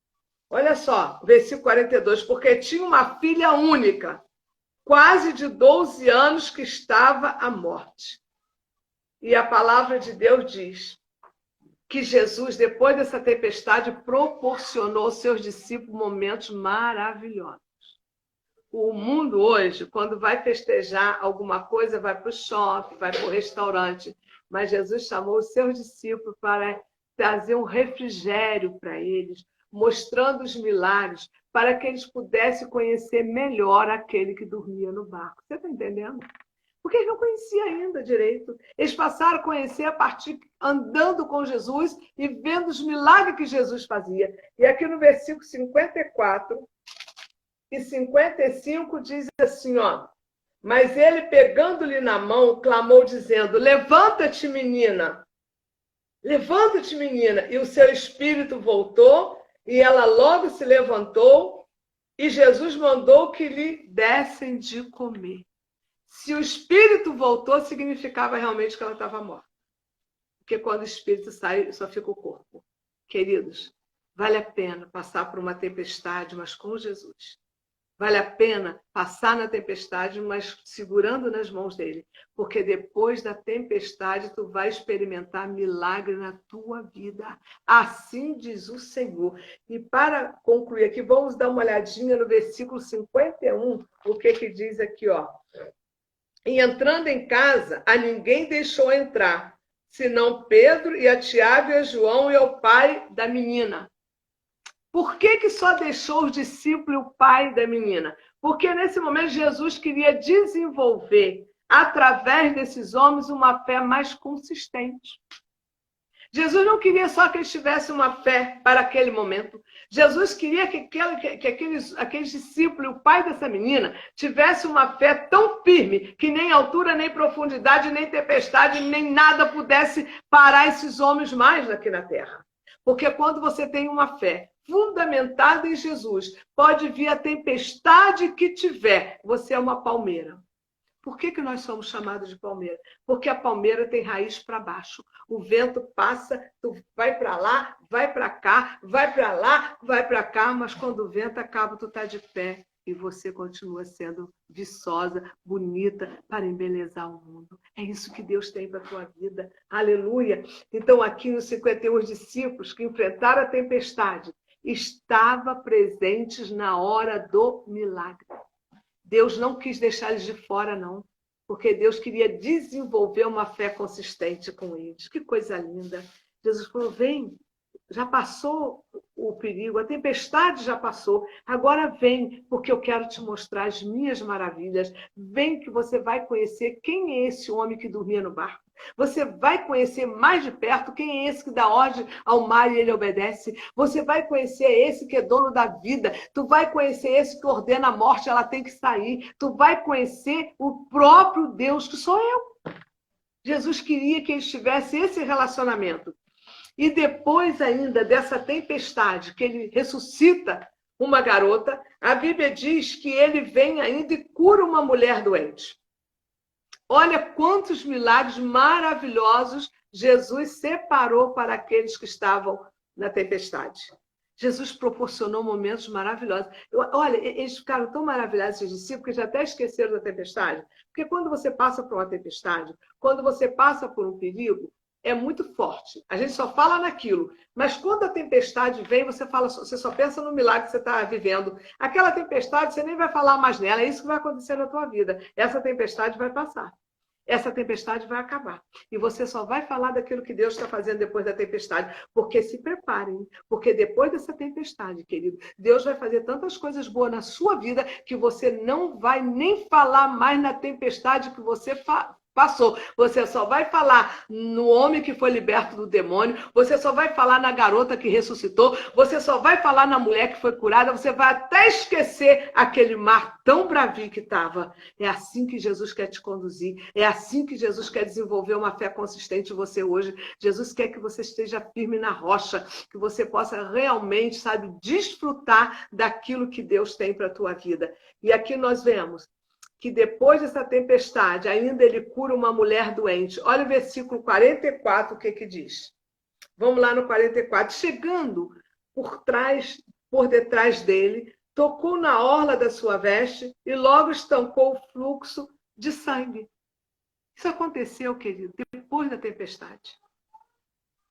[SPEAKER 1] Olha só, versículo 42, porque tinha uma filha única, quase de 12 anos, que estava à morte. E a palavra de Deus diz que Jesus, depois dessa tempestade, proporcionou aos seus discípulos momentos maravilhosos. O mundo hoje, quando vai festejar alguma coisa, vai para o shopping, vai para o restaurante. Mas Jesus chamou os seus discípulos para trazer um refrigério para eles, mostrando os milagres, para que eles pudessem conhecer melhor aquele que dormia no barco. Você está entendendo? Porque eles não conheciam ainda direito. Eles passaram a conhecer a partir andando com Jesus e vendo os milagres que Jesus fazia. E aqui no versículo 54 e 55 diz assim, ó. Mas ele, pegando-lhe na mão, clamou, dizendo, levanta-te, menina. Levanta-te, menina. E o seu espírito voltou, e ela logo se levantou, e Jesus mandou que lhe dessem de comer. Se o espírito voltou, significava realmente que ela estava morta. Porque quando o espírito sai, só fica o corpo. Queridos, vale a pena passar por uma tempestade, mas com Jesus. Vale a pena passar na tempestade, mas segurando nas mãos dele. Porque depois da tempestade, tu vai experimentar milagre na tua vida. Assim diz o Senhor. E para concluir aqui, vamos dar uma olhadinha no versículo 51, o que diz aqui, ó. E entrando em casa, a ninguém deixou entrar, senão Pedro e a Tiago e a João e ao pai da menina. Por que só deixou os discípulos e o pai da menina? Porque nesse momento Jesus queria desenvolver, através desses homens, uma fé mais consistente. Jesus não queria só que eles tivessem uma fé para aquele momento. Jesus queria que aqueles discípulos, o pai dessa menina, tivesse uma fé tão firme que nem altura, nem profundidade, nem tempestade, nem nada pudesse parar esses homens mais aqui na terra. Porque quando você tem uma fé fundamentada em Jesus, pode vir a tempestade que tiver, você é uma palmeira. Por que nós somos chamados de palmeira? Porque a palmeira tem raiz para baixo. O vento passa, tu vai para lá, vai para cá, vai para lá, vai para cá, mas quando o vento acaba, tu está de pé e você continua sendo viçosa, bonita, para embelezar o mundo. É isso que Deus tem para a tua vida. Aleluia! Então, aqui nos 51 discípulos que enfrentaram a tempestade, estavam presentes na hora do milagre. Deus não quis deixar eles de fora, não. Porque Deus queria desenvolver uma fé consistente com eles. Que coisa linda. Jesus falou, vem, já passou o perigo, a tempestade já passou. Agora vem, porque eu quero te mostrar as minhas maravilhas. Vem que você vai conhecer quem é esse homem que dormia no barco. Você vai conhecer mais de perto quem é esse que dá ordem ao mar e ele obedece. Você vai conhecer esse que é dono da vida. Tu vai conhecer esse que ordena a morte, ela tem que sair. Tu vai conhecer o próprio Deus, que sou eu. Jesus queria que eles tivessem esse relacionamento. E depois ainda dessa tempestade, que ele ressuscita uma garota, a Bíblia diz que ele vem ainda e cura uma mulher doente. Olha quantos milagres maravilhosos Jesus separou para aqueles que estavam na tempestade. Jesus proporcionou momentos maravilhosos. Olha, eles ficaram tão maravilhados, esses discípulos, que já até esqueceram da tempestade. Porque quando você passa por uma tempestade, quando você passa por um perigo, é muito forte. A gente só fala naquilo. Mas quando a tempestade vem, você só pensa no milagre que você está vivendo. Aquela tempestade, você nem vai falar mais nela. É isso que vai acontecer na tua vida. Essa tempestade vai passar. Essa tempestade vai acabar. E você só vai falar daquilo que Deus está fazendo depois da tempestade. Porque se preparem. Porque depois dessa tempestade, querido, Deus vai fazer tantas coisas boas na sua vida que você não vai nem falar mais na tempestade que você passou. Você só vai falar no homem que foi liberto do demônio, você só vai falar na garota que ressuscitou, você só vai falar na mulher que foi curada, você vai até esquecer aquele mar tão bravio que estava. É assim que Jesus quer te conduzir, é assim que Jesus quer desenvolver uma fé consistente em você hoje. Jesus quer que você esteja firme na rocha, que você possa realmente, sabe, desfrutar daquilo que Deus tem para a tua vida. E aqui nós vemos que depois dessa tempestade, ainda ele cura uma mulher doente. Olha o versículo 44, o que diz. Vamos lá no 44. Chegando por detrás dele, tocou na orla da sua veste e logo estancou o fluxo de sangue. Isso aconteceu, querido, depois da tempestade.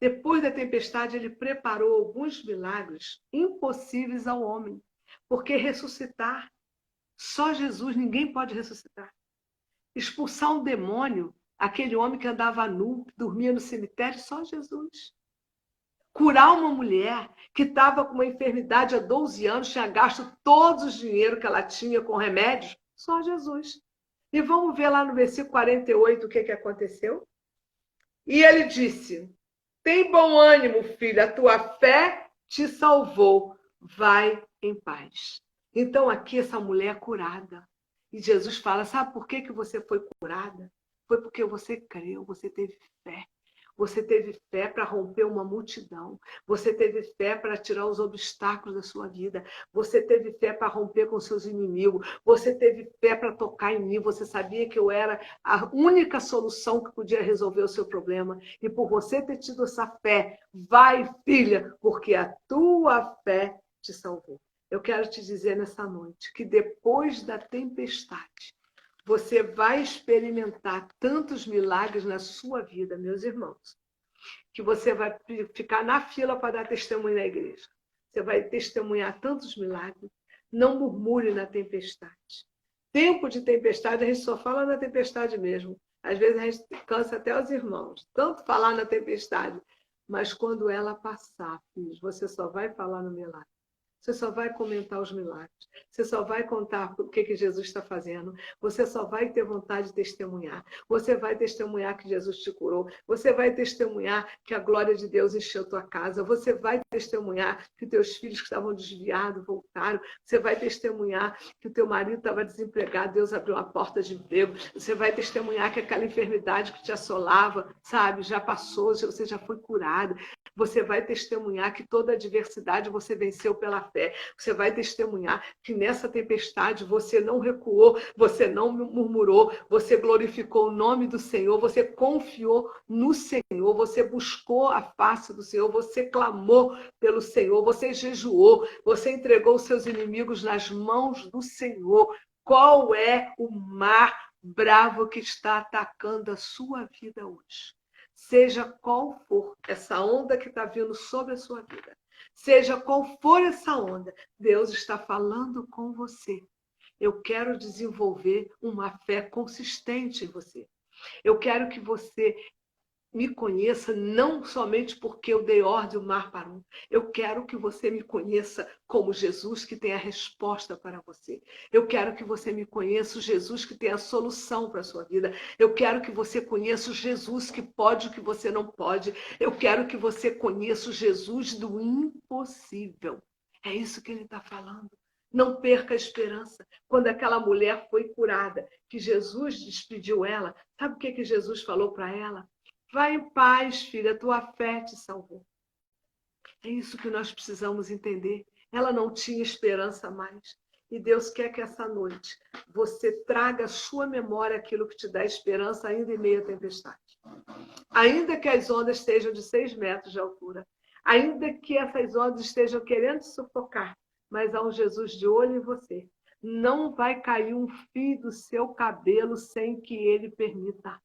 [SPEAKER 1] Depois da tempestade, ele preparou alguns milagres impossíveis ao homem. Porque ressuscitar, só Jesus, ninguém pode ressuscitar. Expulsar um demônio, aquele homem que andava nu, dormia no cemitério, só Jesus. Curar uma mulher que estava com uma enfermidade há 12 anos, tinha gasto todos os dinheiro que ela tinha com remédios, só Jesus. E vamos ver lá no versículo 48 o que aconteceu. E ele disse: tem bom ânimo, filha, a tua fé te salvou. Vai em paz. Então aqui essa mulher é curada. E Jesus fala: sabe por que você foi curada? Foi porque você creu, você teve fé. Você teve fé para romper uma multidão. Você teve fé para tirar os obstáculos da sua vida. Você teve fé para romper com seus inimigos. Você teve fé para tocar em mim. Você sabia que eu era a única solução que podia resolver o seu problema. E por você ter tido essa fé, vai, filha, porque a tua fé te salvou. Eu quero te dizer nessa noite que depois da tempestade, você vai experimentar tantos milagres na sua vida, meus irmãos, que você vai ficar na fila para dar testemunho na igreja. Você vai testemunhar tantos milagres. Não murmure na tempestade. Tempo de tempestade, a gente só fala na tempestade mesmo. Às vezes a gente cansa até os irmãos, tanto falar na tempestade. Mas quando ela passar, filhos, você só vai falar no milagre. Você só vai comentar os milagres. Você só vai contar o que Jesus está fazendo. Você só vai ter vontade de testemunhar. Você vai testemunhar que Jesus te curou. Você vai testemunhar que a glória de Deus encheu tua casa. Você vai testemunhar que teus filhos que estavam desviados voltaram. Você vai testemunhar que o teu marido estava desempregado, Deus abriu uma porta de emprego. Você vai testemunhar que aquela enfermidade que te assolava, sabe, já passou, você já foi curado. Você vai testemunhar que toda adversidade você venceu pela fé. Você vai testemunhar que nessa tempestade você não recuou, você não murmurou, você glorificou o nome do Senhor, você confiou no Senhor, você buscou a face do Senhor, você clamou pelo Senhor, você jejuou, você entregou os seus inimigos nas mãos do Senhor. Qual é o mar bravo que está atacando a sua vida hoje? Seja qual for essa onda que está vindo sobre a sua vida, seja qual for essa onda, Deus está falando com você. Eu quero desenvolver uma fé consistente em você. Eu quero que você me conheça não somente porque eu dei ordem, o mar parou. Eu quero que você me conheça como Jesus que tem a resposta para você. Eu quero que você me conheça o Jesus que tem a solução para a sua vida. Eu quero que você conheça o Jesus que pode o que você não pode. Eu quero que você conheça o Jesus do impossível. É isso que ele está falando. Não perca a esperança. Quando aquela mulher foi curada, que Jesus despediu ela, sabe o que Jesus falou para ela? Vai em paz, filha, a tua fé te salvou. É isso que nós precisamos entender. Ela não tinha esperança mais. E Deus quer que essa noite você traga à sua memória aquilo que te dá esperança ainda em meio à tempestade. Ainda que as ondas estejam de 6 metros de altura, ainda que essas ondas estejam querendo te sufocar, mas há um Jesus de olho em você. Não vai cair um fio do seu cabelo sem que ele permita.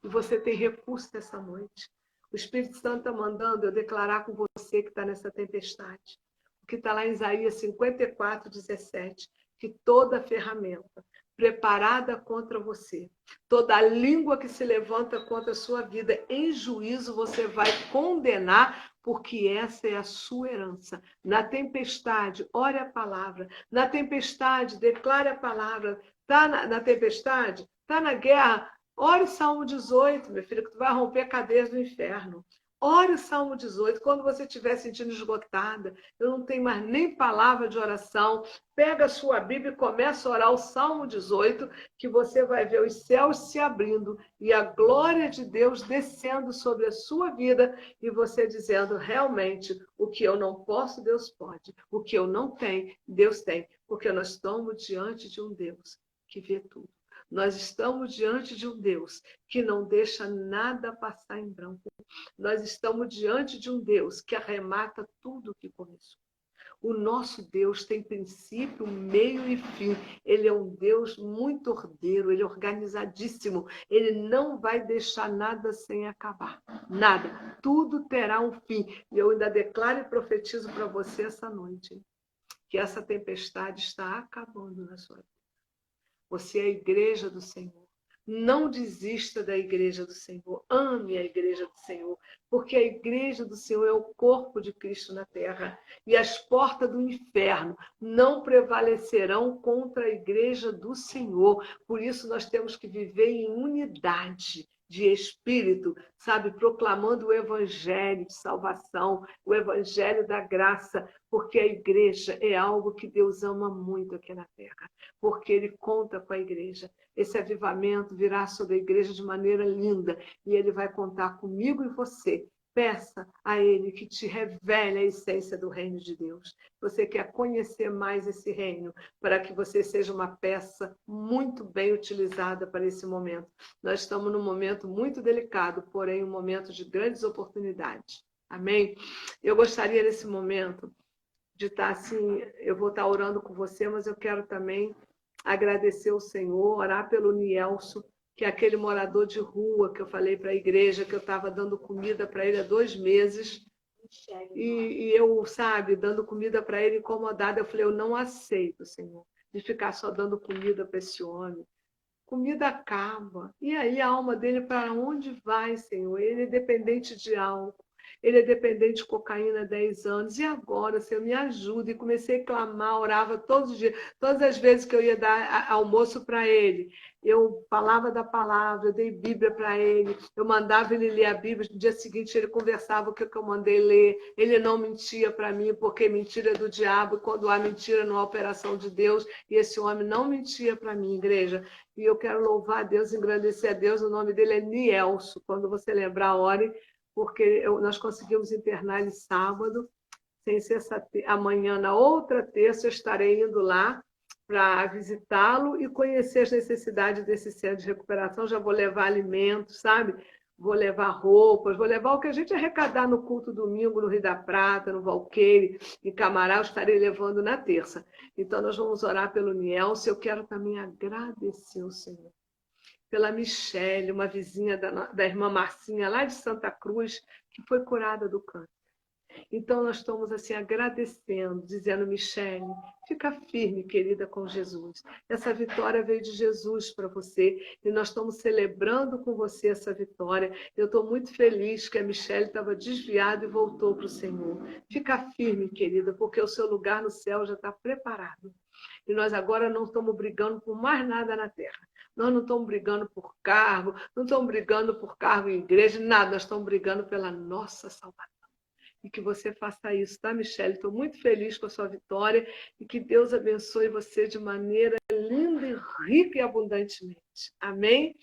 [SPEAKER 1] E você tem recurso nessa noite. O Espírito Santo está mandando eu declarar com você que está nessa tempestade. O que está lá em Isaías 54, 17. Que toda ferramenta preparada contra você, toda língua que se levanta contra a sua vida, em juízo você vai condenar, porque essa é a sua herança. Na tempestade, ore a palavra. Na tempestade, declare a palavra. Está na tempestade? Está na guerra? Ore o Salmo 18, meu filho, que tu vai romper cadeias do inferno. Ore o Salmo 18, quando você estiver sentindo esgotada, eu não tenho mais nem palavra de oração, pega a sua Bíblia e começa a orar o Salmo 18, que você vai ver os céus se abrindo e a glória de Deus descendo sobre a sua vida e você dizendo, realmente, o que eu não posso, Deus pode. O que eu não tenho, Deus tem. Porque nós estamos diante de um Deus que vê tudo. Nós estamos diante de um Deus que não deixa nada passar em branco. Nós estamos diante de um Deus que arremata tudo que começou. O nosso Deus tem princípio, meio e fim. Ele é um Deus muito ordeiro, ele é organizadíssimo. Ele não vai deixar nada sem acabar. Nada. Tudo terá um fim. E eu ainda declaro e profetizo para você essa noite que essa tempestade está acabando na sua vida. Você é a igreja do Senhor. Não desista da igreja do Senhor. Ame a igreja do Senhor, porque a igreja do Senhor é o corpo de Cristo na terra. E as portas do inferno não prevalecerão contra a igreja do Senhor. Por isso nós temos que viver em unidade de espírito, sabe? Proclamando o evangelho de salvação, o evangelho da graça, porque a igreja é algo que Deus ama muito aqui na terra, porque Ele conta com a igreja. Esse avivamento virá sobre a igreja de maneira linda e Ele vai contar comigo e você. Peça a Ele que te revele a essência do reino de Deus. Você quer conhecer mais esse reino para que você seja uma peça muito bem utilizada para esse momento. Nós estamos num momento muito delicado, porém um momento de grandes oportunidades. Amém? Eu gostaria nesse momento de estar assim, eu vou estar orando com você, mas eu quero também agradecer ao Senhor, orar pelo Nielso, que é aquele morador de rua que eu falei para a igreja, que eu estava dando comida para ele há 2 meses, e eu, sabe, dando comida para ele incomodada, eu falei, eu não aceito, Senhor, de ficar só dando comida para esse homem. Comida acaba. E aí a alma dele para onde vai, Senhor? Ele é dependente de álcool. Ele é dependente de cocaína há 10 anos. E agora, Senhor, me ajuda. E comecei a clamar, orava todos os dias. Todas as vezes que eu ia dar almoço para ele, eu falava da palavra, eu dei Bíblia para ele, eu mandava ele ler a Bíblia. No dia seguinte ele conversava o que eu mandei ler. Ele não mentia para mim, porque mentira é do diabo. E quando há mentira, não há operação de Deus. E esse homem não mentia para mim, igreja. E eu quero louvar a Deus, engrandecer a Deus. O nome dele é Nielso. Quando você lembrar, ore, porque nós conseguimos internar ele sábado. Sem ser amanhã, na outra terça, eu estarei indo lá para visitá-lo e conhecer as necessidades desse centro de recuperação. Já vou levar alimentos, sabe? Vou levar roupas, vou levar o que a gente arrecadar no culto domingo, no Rio da Prata, no Valqueire, em Camará, eu estarei levando na terça. Então, nós vamos orar pelo Nielso. Eu quero também agradecer ao Senhor pela Michele, uma vizinha da irmã Marcinha, lá de Santa Cruz, que foi curada do câncer. Então, nós estamos assim agradecendo, dizendo, Michele, fica firme, querida, com Jesus. Essa vitória veio de Jesus para você e nós estamos celebrando com você essa vitória. Eu estou muito feliz que a Michele estava desviada e voltou para o Senhor. Fica firme, querida, porque o seu lugar no céu já está preparado. E nós agora não estamos brigando por mais nada na terra. Nós não estamos brigando por cargo, não estamos brigando por cargo em igreja, nada. Nós estamos brigando pela nossa salvação. E que você faça isso, tá, Michele? Estou muito feliz com a sua vitória e que Deus abençoe você de maneira linda e rica e abundantemente. Amém?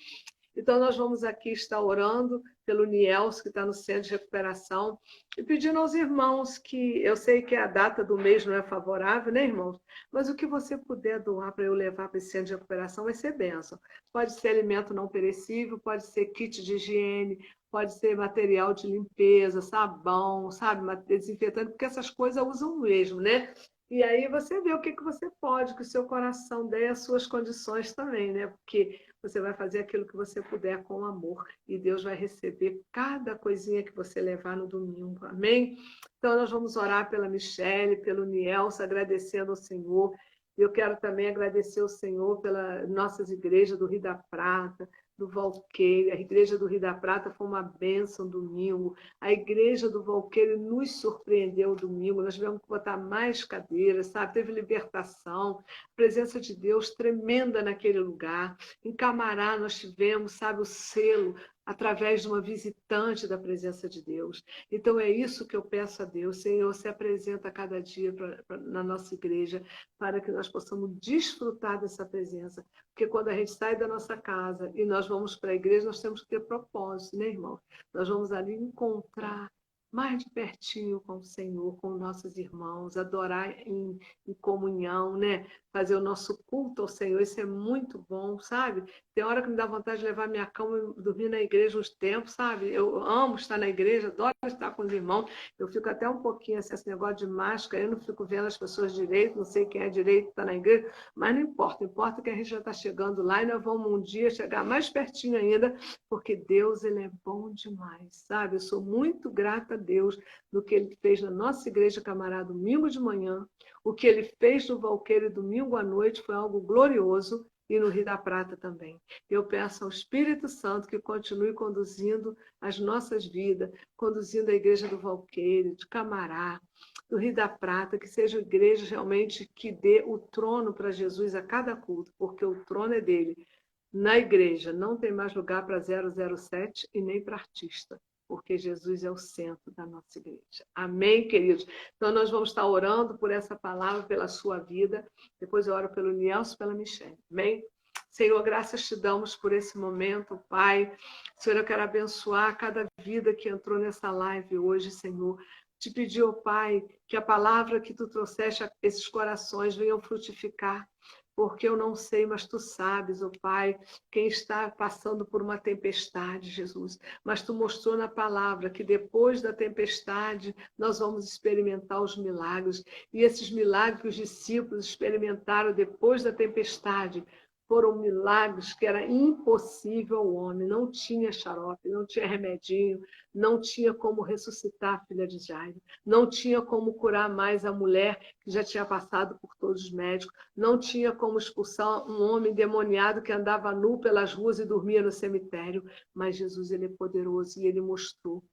[SPEAKER 1] Então, nós vamos aqui estar orando pelo Nielso, que está no centro de recuperação, e pedindo aos irmãos que, eu sei que a data do mês não é favorável, né, irmãos? Mas o que você puder doar para eu levar para esse centro de recuperação vai ser bênção. Pode ser alimento não perecível, pode ser kit de higiene, pode ser material de limpeza, sabão, sabe, desinfetante, porque essas coisas usam mesmo, né? E aí você vê o que você pode, que o seu coração dê as suas condições também, né? Porque você vai fazer aquilo que você puder com amor e Deus vai receber cada coisinha que você levar no domingo, amém? Então nós vamos orar pela Michele, pelo Nielso, agradecendo ao Senhor. Eu quero também agradecer ao Senhor pelas nossas igrejas do Rio da Prata, do Valqueire. A igreja do Rio da Prata foi uma bênção domingo. A igreja do Valqueire nos surpreendeu domingo. Nós tivemos que botar mais cadeiras, sabe? Teve libertação, presença de Deus tremenda naquele lugar. Em Camará nós tivemos, sabe, o selo através de uma visitante da presença de Deus. Então é isso que eu peço a Deus. Senhor, se apresenta cada dia na nossa igreja para que nós possamos desfrutar dessa presença. Porque quando a gente sai da nossa casa e nós vamos para a igreja, nós temos que ter propósito, né, irmão? Nós vamos ali encontrar mais de pertinho com o Senhor, com nossos irmãos, adorar em comunhão, né? Fazer o nosso culto ao Senhor, isso é muito bom, sabe? Tem hora que me dá vontade de levar minha cama e dormir na igreja uns tempos, sabe? Eu amo estar na igreja, adoro estar com os irmãos. Eu fico até um pouquinho assim, esse negócio de máscara, eu não fico vendo as pessoas direito, não sei quem é direito, está na igreja, mas não importa que a gente já está chegando lá e nós vamos um dia chegar mais pertinho ainda, porque Deus, ele é bom demais, sabe? Eu sou muito grata a Deus do que ele fez na nossa igreja Camará domingo de manhã, o que ele fez no Valqueire domingo à noite foi algo glorioso. e no Rio da Prata também. Eu peço ao Espírito Santo que continue conduzindo as nossas vidas, conduzindo a igreja do Valqueire, de Camará, do Rio da Prata, que seja igreja realmente que dê o trono para Jesus a cada culto, porque o trono é dele. Na igreja não tem mais lugar para 007 e nem para artista, porque Jesus é o centro da nossa igreja. Amém, queridos? Então, nós vamos estar orando por essa palavra, pela sua vida. Depois eu oro pelo Nielson e pela Michelle. Amém? Senhor, graças te damos por esse momento, Pai. Senhor, eu quero abençoar cada vida que entrou nessa live hoje, Senhor. Te pedir, ó Pai, que a palavra que tu trouxeste a esses corações venham frutificar, porque eu não sei, mas tu sabes, ó Pai, quem está passando por uma tempestade, Jesus. Mas tu mostrou na palavra que depois da tempestade nós vamos experimentar os milagres. E esses milagres que os discípulos experimentaram depois da tempestade foram milagres que era impossível ao homem. Não tinha xarope, não tinha remedinho, não tinha como ressuscitar a filha de Jairo, não tinha como curar mais a mulher que já tinha passado por todos os médicos, não tinha como expulsar um homem endemoniado que andava nu pelas ruas e dormia no cemitério. Mas Jesus, ele é poderoso e ele mostrou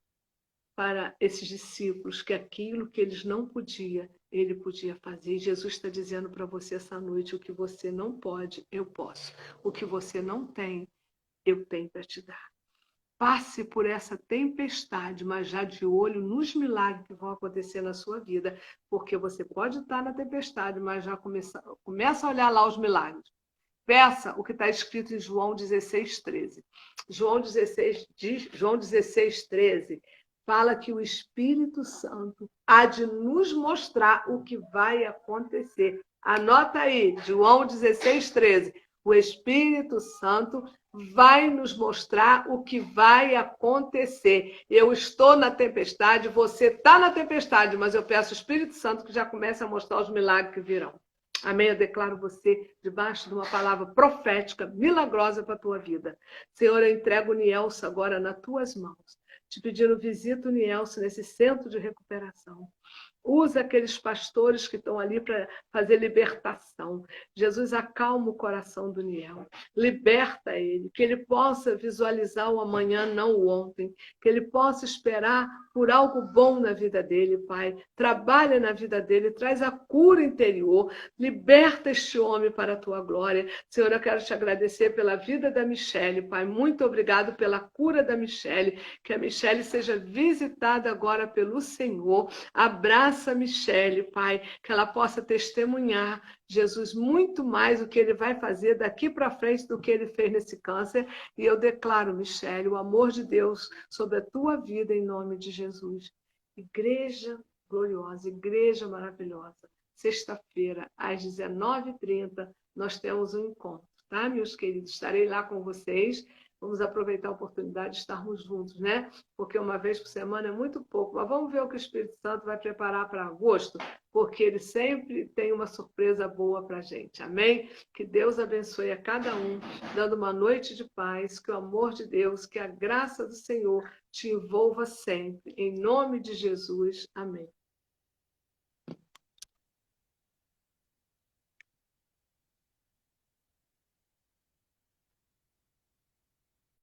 [SPEAKER 1] para esses discípulos que aquilo que eles não podiam, ele podia fazer. E Jesus está dizendo para você essa noite: o que você não pode, eu posso. O que você não tem, eu tenho para te dar. Passe por essa tempestade, mas já de olho nos milagres que vão acontecer na sua vida, porque você pode estar na tempestade, mas já começa a olhar lá os milagres. Peça o que está escrito em João 16:13. João 16:13 fala que o Espírito Santo há de nos mostrar o que vai acontecer. Anota aí, João 16:13. O Espírito Santo vai nos mostrar o que vai acontecer. Eu estou na tempestade, você está na tempestade, mas eu peço ao Espírito Santo que já comece a mostrar os milagres que virão. Amém? Eu declaro você debaixo de uma palavra profética, milagrosa para a tua vida. Senhor, eu entrego o Nielson agora nas tuas mãos. Te pedindo, visita o Nielson nesse centro de recuperação. Usa aqueles pastores que estão ali para fazer libertação. Jesus, acalma o coração do Niel. Liberta ele, que ele possa visualizar o amanhã, não o ontem. Que ele possa esperar por algo bom na vida dele, Pai. Trabalha na vida dele, traz a cura interior. Liberta este homem para a tua glória. Senhor, eu quero te agradecer pela vida da Michelle, Pai. Muito obrigado pela cura da Michelle. Que a Michelle seja visitada agora pelo Senhor. Abraça a Michelle, Pai, que ela possa testemunhar, Jesus, muito mais o que ele vai fazer daqui para frente do que ele fez nesse câncer. E eu declaro, Michelle, o amor de Deus sobre a tua vida em nome de Jesus. Igreja gloriosa, igreja maravilhosa. Sexta-feira, às 19h30, nós temos um encontro, tá, meus queridos? Estarei lá com vocês. Vamos aproveitar a oportunidade de estarmos juntos, né? Porque uma vez por semana é muito pouco. Mas vamos ver o que o Espírito Santo vai preparar para agosto, porque ele sempre tem uma surpresa boa para a gente. Amém? Que Deus abençoe a cada um, dando uma noite de paz, que o amor de Deus, que a graça do Senhor te envolva sempre. Em nome de Jesus. Amém.